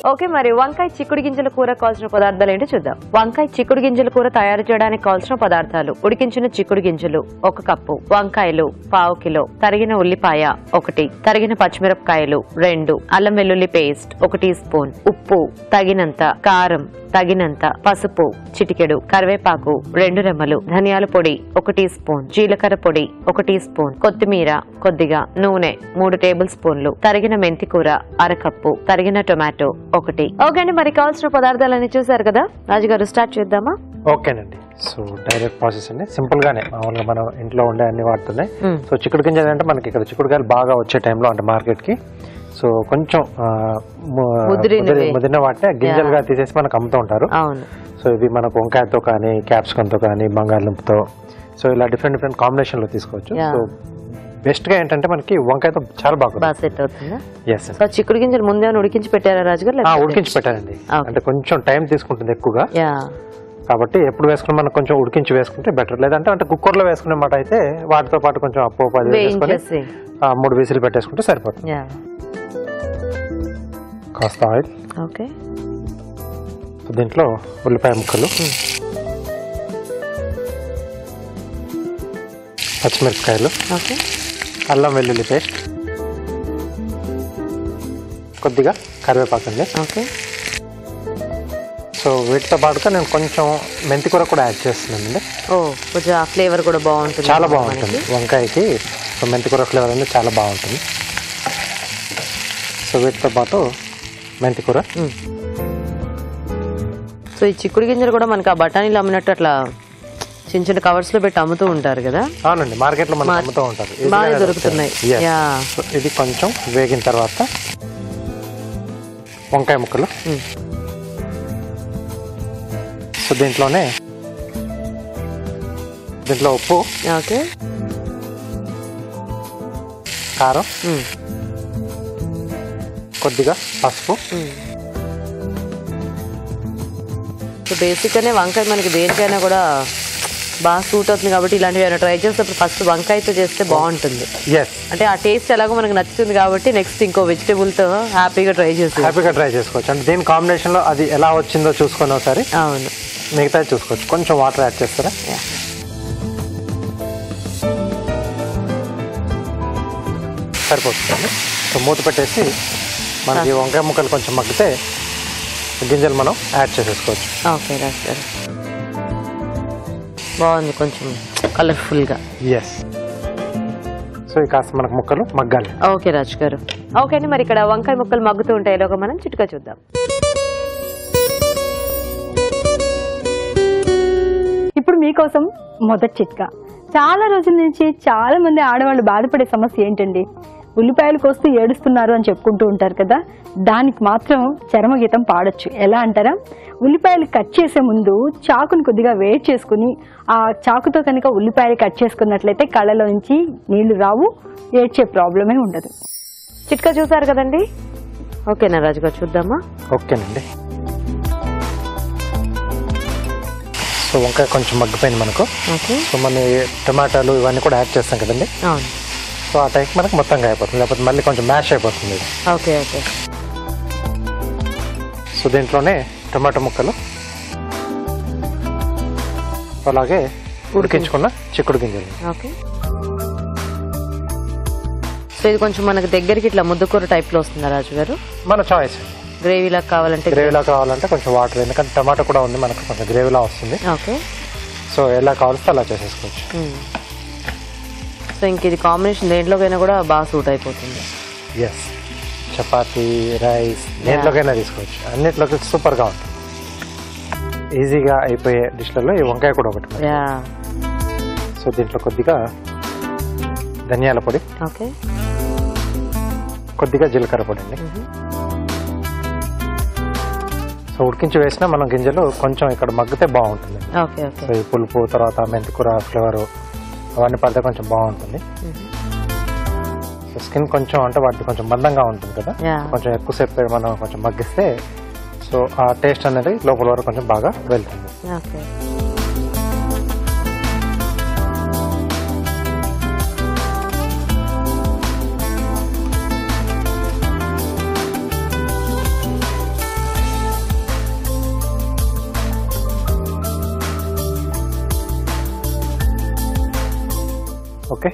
Okay, మరి వంకాయ చిక్కుడు గింజల కూర కావాల్సిన పదార్థాలు ఏంటో చూద్దాం. వంకాయ చిక్కుడు గింజల కూర తయారు చేయడానికి కావాల్సిన పదార్థాలు: ఉడికించిన చిక్కుడు గింజలు 1 కప్పు, వంకాయలు 1/2 కిలో, తరిగిన ఉల్లిపాయ 1, తరిగిన పచ్చిమిరపకాయలు 2, అల్లం వెల్లుల్లి పేస్ట్ 1 టీ స్పూన్, ఉప్పు తగినంత, కారం తగినంత, పసుపు చిటికెడు, కరివేపాకు 2 రెమ్మలు, ధనియాల పొడి 1 టీ స్పూన్, జీలకర్ర పొడి 1 టీ స్పూన్, కొత్తిమీర కొద్దిగా, నూనె 3 టేబుల్ స్పూన్లు, తరిగిన మెంతి కూర 1/2 కప్పు, తరిగిన టొమాటో 1. ఓకే అండి, మరి కావాల్సిన పదార్థాలన్నీ చూసారు కదా రాజుగారు, స్టార్ట్ చేద్దామా? ఓకేనండి. సో డైరెక్ట్ ప్రాసెస్ అండి, సింపుల్ గానే మామూలుగా మనం ఇంట్లో ఉండే అన్ని వాడుతున్నాయి. సో చిక్కుడు గింజలు అంటే మనకి ఇక్కడ చిక్కుడుకాయలు బాగా వచ్చే టైంలో అంటే మార్కెట్ కి సో కొంచెం ముదిరిన వాటిని గింజలుగా తీసేసి మనకు అమ్ముతూ ఉంటారు. సో ఇవి మనకు వంకాయతో కానీ, క్యాప్సికమ్ తో కానీ, బంగాళదుంపతో, సో ఇలా డిఫరెంట్ కాంబినేషన్ లో తీసుకోవచ్చు. సో బెస్ట్ గా ఏంటంటే మనకి వంకాయతో చాలా బాగా సెట్ అవుతుంది. చిక్కుడు గింజలు ముందే ఉడికించి పెట్టారా రాజుగారు? ఉడికించి పెట్టారండి, అంటే కొంచెం టైం తీసుకుంటుంది ఎక్కువగా, కాబట్టి ఎప్పుడు వేసుకుని మనం కొంచెం ఉడికించి వేసుకుంటే బెటర్. లేదంటే అంటే కుక్కర్ లో వేసుకునే మాట అయితే వాటితో పాటు కొంచెం అప్పు 10 వేసుకొని 3 విజిల్ పెట్టేసుకుంటే సరిపోతుంది. కాస్త ఆయిల్, దీంట్లో ఉల్లిపాయ ముక్కలు, పచ్చిమిరపకాయలు, అల్లం వెల్లుల్లి పేస్ట్, కొద్దిగా కరివేపాకు అండి. సో వీటితో పాటుగా నేను కొంచెం మెంతి కూర కూడా యాడ్ చేస్తున్నానండి. కొంచెం ఆ ఫ్లేవర్ కూడా బాగుంటుంది, చాలా బాగుంటుంది వంకాయకి. సో మెంతి కూర ఫ్లేవర్ అనేది చాలా బాగుంటుంది. సో వీటితో పాటు మెంతి కూర. సో ఈ చిక్కుడు గింజలు కూడా మనకి ఆ బఠానీలు అమ్మినట్టు అట్లా చిన్న చిన్న కవర్స్ లో పెట్టి అమ్ముతూ ఉంటారు కదా? అవునండి, మార్కెట్ లో మనకి అమ్ముతూ ఉంటారు, బాగా దొరుకుతున్నాయి. ఇది కొంచెం వేగిన తర్వాత వంకాయ ముక్కలు. సో దీంట్లో ఉప్పు, కారం, కొద్దిగా పసుపు. సో బేసిక్ గానే వంకాయ మనకి దేనికైనా కూడా బాగా సూట్ అవుతుంది కాబట్టి ఇలాంటివి ట్రై చేసేటప్పుడు ఫస్ట్ వంకాయతో చేస్తే బాగుంటుంది. అంటే ఆ టేస్ట్ ఎలాగో మనకు నచ్చుతుంది కాబట్టి నెక్స్ట్ ఇంకో వెజిటేబుల్ తో హ్యాపీగా ట్రై చేసుకోవచ్చు. అంటే దీని కాంబినేషన్ లో అది ఎలా వచ్చిందో చూసుకొని ఒకసారి. అవును, మిగతా చూసుకోవచ్చు. కొంచెం వాటర్ యాడ్ చేస్తారా? సరిపోతుందండి. సో మూత పెట్టేసి మనకి వంకాయ ముక్కలు కొంచెం మగ్గితే గింజలు మనం యాడ్ చేసేసుకోవచ్చు. ఓకే రాజు గారు, బాగుంది, కొంచెం కలర్ఫుల్ గా. సో ఈ కాస్త మనకు ముక్కలు మగ్గాలి. ఓకే రాజు గారు. ఓకే అండి, మరి ఇక్కడ వంకాయ ముక్కలు మగ్గుతూ ఉంటాయి, మనం చిటుగా చూద్దాం. ఇప్పుడు మీకోసం మొదటి చిట్కా. చాలా రోజుల నుంచి చాలా మంది ఆడవాళ్ళు బాధపడే సమస్య ఏంటండి? ఉల్లిపాయలు కోస్తూ ఏడుస్తున్నారు అని చెప్పుకుంటూ ఉంటారు కదా. దానికి మాత్రం చర్మగీతం పాడొచ్చు. ఎలా అంటారా? ఉల్లిపాయలు కట్ చేసే ముందు చాకుని కొద్దిగా వేడి చేసుకుని ఆ చాకుతో కనుక ఉల్లిపాయలు కట్ చేసుకున్నట్లయితే కళ్ళలో నుంచి నీళ్లు రావు, ఏడ్చే ప్రాబ్లమే ఉండదు. చిట్కా చూసారు కదండి. ఓకేనా రాజు గారు, చూద్దామా? ఓకేనండి. సో వంకాయ కొంచెం మగ్గిపోయింది మనకు. సో మన టమాటాలు ఇవన్నీ కూడా యాడ్ చేస్తాం కదండి. సో ఆ టైంకి మనకు మొత్తంగా అయిపోతుంది, లేకపోతే మళ్ళీ కొంచెం మ్యాష్ అయిపోతుంది. సో దీంట్లోనే టమాటో ముక్కలు, అలాగే ఉడికించుకున్న చిక్కుడు గింజలు. సో ఇది కొంచెం మనకు దగ్గరికి ఇట్లా ముద్దకూర టైప్ లో వస్తుందా రాజు గారు? మన చాయిస్. గ్రేవీలా కావాలంటే కొంచెం వాటర్, ఎందుకంటే టమాటో కూడా ఉంది మనకు, కొంచెం గ్రేవీలా వస్తుంది. సో ఎలా కావాల్స్తే అలా చేసేసుకోవచ్చు. సో ఇంక ఇది కాంబినేషన్ దేంట్లోకైనా కూడా బాగా సూట్ అయిపోతుంది. చపాతీ, రైస్ దేంట్లోకైనా తీసుకోవచ్చు, అన్నిట్లోకి సూపర్ గా ఉంటుంది. ఈజీగా అయిపోయే డిష్లలో ఈ వంకాయ కూడా ఒకటి. సో దీంట్లో కొద్దిగా ధనియాల పొడి, కొద్దిగా జీలకర్ర పొడి అండి. సో ఉడికించి వేసినా మనం గింజలు కొంచెం ఇక్కడ మగ్గితే బాగుంటుంది. సో ఈ పులుపు తర్వాత మెంతికూర ఫ్లేవర్ అవన్నీ పడితే కొంచెం బాగుంటుంది. స్కిన్ కొంచెం అంటే వాటి కొంచెం మందంగా ఉంటుంది కదా, కొంచెం ఎక్కువసేపు మనం కొంచెం మగ్గిస్తే సో ఆ టేస్ట్ అనేది లోపల వరకు కొంచెం బాగా వెళ్తుంది. ఓకే,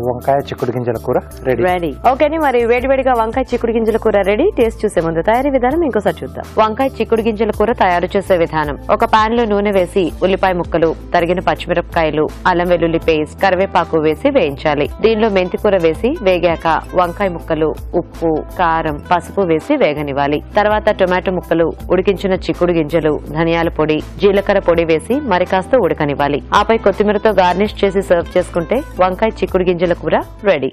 వంకాయ చిక్కుడు గింజల కూర రెడీ. ఓకేని, మరి వేడివేడిగా వంకాయ చిక్కుడు గింజల కూర రెడీ. టేస్ట్ చూసే ముందు తయారీ విధానం ఇంకోసారి చూద్దాం. వంకాయ చిక్కుడు గింజల కూర తయారు చేసే విధానం: ఒక పాన్ లో నూనె వేసి ఉల్లిపాయ ముక్కలు, తరిగిన పచ్చిమిరపకాయలు, అల్లం వెల్లుల్లి పేస్ట్, కరివేపాకు వేసి వేయించాలి. దీనిలో మెంతి కూర వేసి వేగాక వంకాయ ముక్కలు, ఉప్పు, కారం, పసుపు వేసి వేగనివ్వాలి. తర్వాత టొమాటో ముక్కలు, ఉడికించిన చిక్కుడు గింజలు, ధనియాల పొడి, జీలకర్ర పొడి వేసి మరి కాస్త ఉడకనివ్వాలి. ఆపై కొత్తిమీరతో గార్నిష్ చేసి సర్వ్ చేసుకుంటే వంకాయ చిక్కుడు గింజల కూర రెడీ.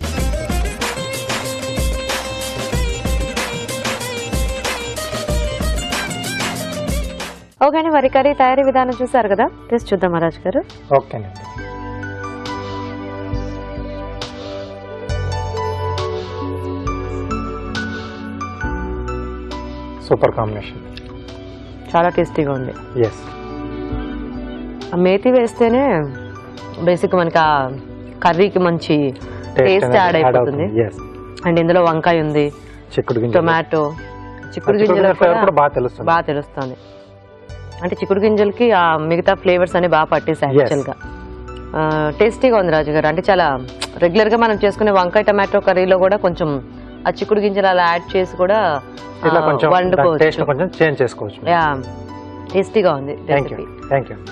ఓకే, మరి కర్రీ తయారీ విధానం చూసారు కదా, టేస్ట్ చూద్దాం మహారాజ్ గారు. ఓకేనండి. సూపర్ కాంబినేషన్, చాలా టేస్టీగా ఉంది. ఎస్, ఆ మేతి వేస్తేనే బేసిక్ మనకి ఆ కర్రీకి మంచి టేస్ట్ యాడ్ అయిపోతుంది. అండ్ ఇందులో వంకాయ ఉంది, టొమాటో, చిక్కుడు గింజలు బాగా తెలుస్తుంది. అంటే చిక్కుడు గింజలకి ఆ మిగతా ఫ్లేవర్స్ అన్ని బాగా పట్టేసాయి. యాక్చువల్ గా టేస్టీగా ఉంది రాజు గారు. అంటే చాలా రెగ్యులర్ గా మనం చేసుకునే వంకాయ టమాటో కర్రీలో కూడా కొంచెం ఆ చిక్కుడు గింజలు అలా యాడ్ చేసి కూడా వండుకోవచ్చు. టేస్టీగా ఉంది.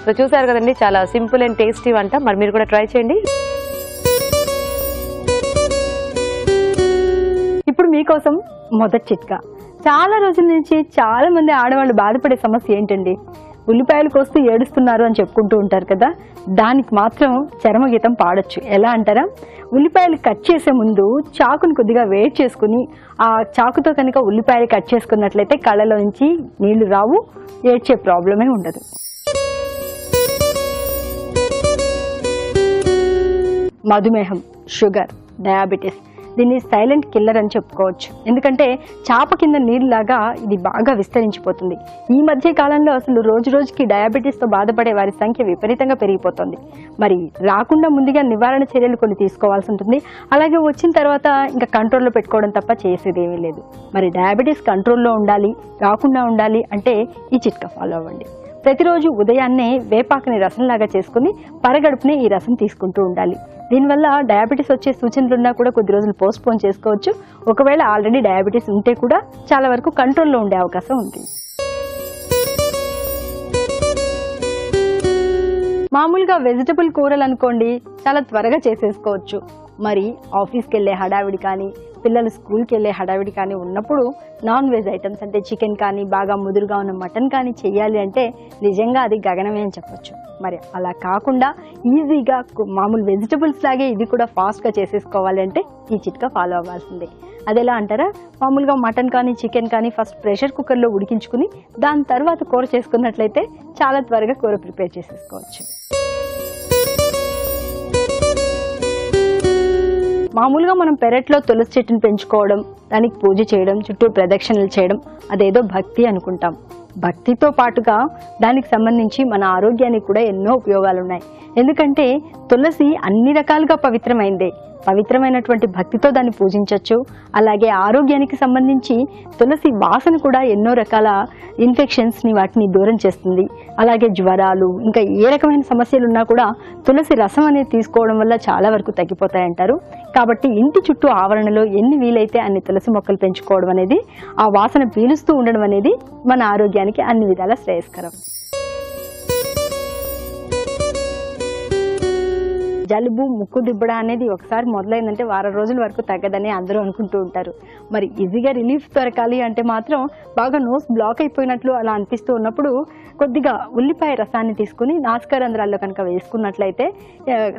సో చూసారు కదండి, చాలా సింపుల్ అండ్ టేస్టీ వంట. మరి మీరు కూడా ట్రై చేయండి. ఇప్పుడు మీకోసం మొదటి చిట్కా. చాలా రోజుల నుంచి చాలా మంది ఆడవాళ్ళు బాధపడే సమస్య ఏంటండి? ఉల్లిపాయలు కోస్తూ ఏడుస్తున్నారు అని చెప్పుకుంటూ ఉంటారు కదా. దానికి మాత్రం చర్మగీతం పాడొచ్చు. ఎలా అంటారా? ఉల్లిపాయలు కట్ చేసే ముందు చాకుని కొద్దిగా వేడి చేసుకుని ఆ చాకుతో కనుక ఉల్లిపాయలు కట్ చేసుకున్నట్లయితే కళ్ళలో నుంచి నీళ్లు రావు, ఏడ్చే ప్రాబ్లమే ఉండదు. మధుమేహం, షుగర్, డయాబెటీస్, దీన్ని సైలెంట్ కిల్లర్ అని చెప్పుకోవచ్చు. ఎందుకంటే చాప కింద నీళ్ళలాగా ఇది బాగా విస్తరించిపోతుంది. ఈ మధ్య కాలంలో అసలు రోజు రోజుకి డయాబెటీస్తో బాధపడే వారి సంఖ్య విపరీతంగా పెరిగిపోతుంది. మరి రాకుండా ముందుగా నివారణ చర్యలు కొన్ని తీసుకోవాల్సి ఉంటుంది. అలాగే వచ్చిన తర్వాత ఇంకా కంట్రోల్లో పెట్టుకోవడం తప్ప చేసేది ఏమీ లేదు. మరి డయాబెటీస్ కంట్రోల్లో ఉండాలి, రాకుండా ఉండాలి అంటే ఈ చిట్కా ఫాలో అవ్వండి. ప్రతిరోజు ఉదయాన్నే వేపాకుని రసంలాగా చేసుకుని పరగడుపునే ఈ రసం తీసుకుంటూ ఉండాలి. దీనివల్ల డయాబెటీస్ వచ్చే సూచనలున్నా కూడా కొద్ది రోజులు పోస్ట్పోన్ చేసుకోవచ్చు. ఒకవేళ ఆల్రెడీ డయాబెటీస్ ఉంటే కూడా చాలా వరకు కంట్రోల్లో ఉండే అవకాశం ఉంది. మామూలుగా వెజిటబుల్ కూరలు అనుకోండి, చాలా త్వరగా చేసేసుకోవచ్చు. మరి ఆఫీస్కి వెళ్ళే హడావిడి కానీ, పిల్లలు స్కూల్కి వెళ్ళే హడావిడి కానీ ఉన్నప్పుడు నాన్ వెజ్ ఐటమ్స్ అంటే చికెన్ కానీ, బాగా ముదురుగా ఉన్న మటన్ కానీ చేయాలి అంటే నిజంగా అది గగనమే అని చెప్పొచ్చు. మరి అలా కాకుండా ఈజీగా మామూలు వెజిటబుల్స్ లాగే ఇది కూడా ఫాస్ట్గా చేసేసుకోవాలి అంటే ఈ చిట్కా ఫాలో అవ్వాల్సిందే. అదెలా అంటారా? మామూలుగా మటన్ కానీ చికెన్ కానీ ఫస్ట్ ప్రెషర్ కుక్కర్లో ఉడికించుకుని దాని తర్వాత కూర చేసుకున్నట్లయితే చాలా త్వరగా కూర ప్రిపేర్ చేసేసుకోవచ్చు. మామూలుగా మనం పెరట్లో తులసి చెట్టును పెంచుకోవడం, దానికి పూజ చేయడం, చుట్టూ ప్రదక్షిణలు చేయడం అదేదో భక్తి అనుకుంటాం. భక్తితో పాటుగా దానికి సంబంధించి మన ఆరోగ్యానికి కూడా ఎన్నో ఉపయోగాలు ఉన్నాయి. ఎందుకంటే తులసి అన్ని రకాలుగా పవిత్రమైందే. పవిత్రమైనటువంటి భక్తితో దాన్ని పూజించవచ్చు. అలాగే ఆరోగ్యానికి సంబంధించి తులసి వాసన కూడా ఎన్నో రకాల ఇన్ఫెక్షన్స్ని వాటిని దూరం చేస్తుంది. అలాగే జ్వరాలు, ఇంకా ఏ రకమైన సమస్యలు ఉన్నా కూడా తులసి రసం అనేది తీసుకోవడం వల్ల చాలా వరకు తగ్గిపోతాయంటారు. కాబట్టి ఇంటి చుట్టూ ఆవరణలో ఎన్ని వీలైతే అన్ని తులసి మొక్కలు పెంచుకోవడం అనేది, ఆ వాసన పీలుస్తూ ఉండడం అనేది మన ఆరోగ్యానికి అన్ని విధాలా శ్రేయస్కరం. జలుబు, ముక్కు దిబ్బడ అనేది ఒకసారి మొదలైందంటే వారం రోజుల వరకు తగ్గదని అందరూ అనుకుంటూ ఉంటారు. మరి ఈజీగా రిలీఫ్ దొరకాలి అంటే మాత్రం బాగా నోస్ బ్లాక్ అయిపోయినట్లు అలా అనిపిస్తూ ఉన్నప్పుడు కొద్దిగా ఉల్లిపాయ రసాన్ని తీసుకుని నాసికా రంధ్రాల్లో కనుక వేసుకున్నట్లయితే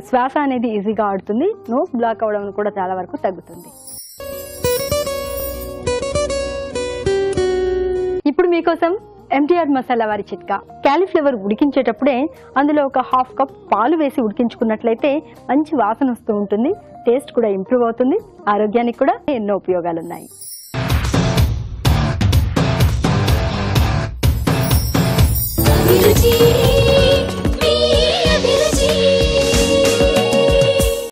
శ్వాస అనేది ఈజీగా ఆడుతుంది. నోస్ బ్లాక్ అవడం కూడా చాలా వరకు తగ్గుతుంది. ఇప్పుడు మీకోసం MTR మసాలా వారి చిట్కా. క్యాలీఫ్లవర్ ఉడికించేటప్పుడే అందులో ఒక 1/2 కప్ పాలు వేసి ఉడికించుకున్నట్లయితే మంచి వాసన వస్తూ ఉంటుంది. టేస్ట్ కూడా ఇంప్రూవ్ అవుతుంది. ఆరోగ్యానికి కూడా ఎన్నో ఉపయోగాలు ఉన్నాయి. రుచి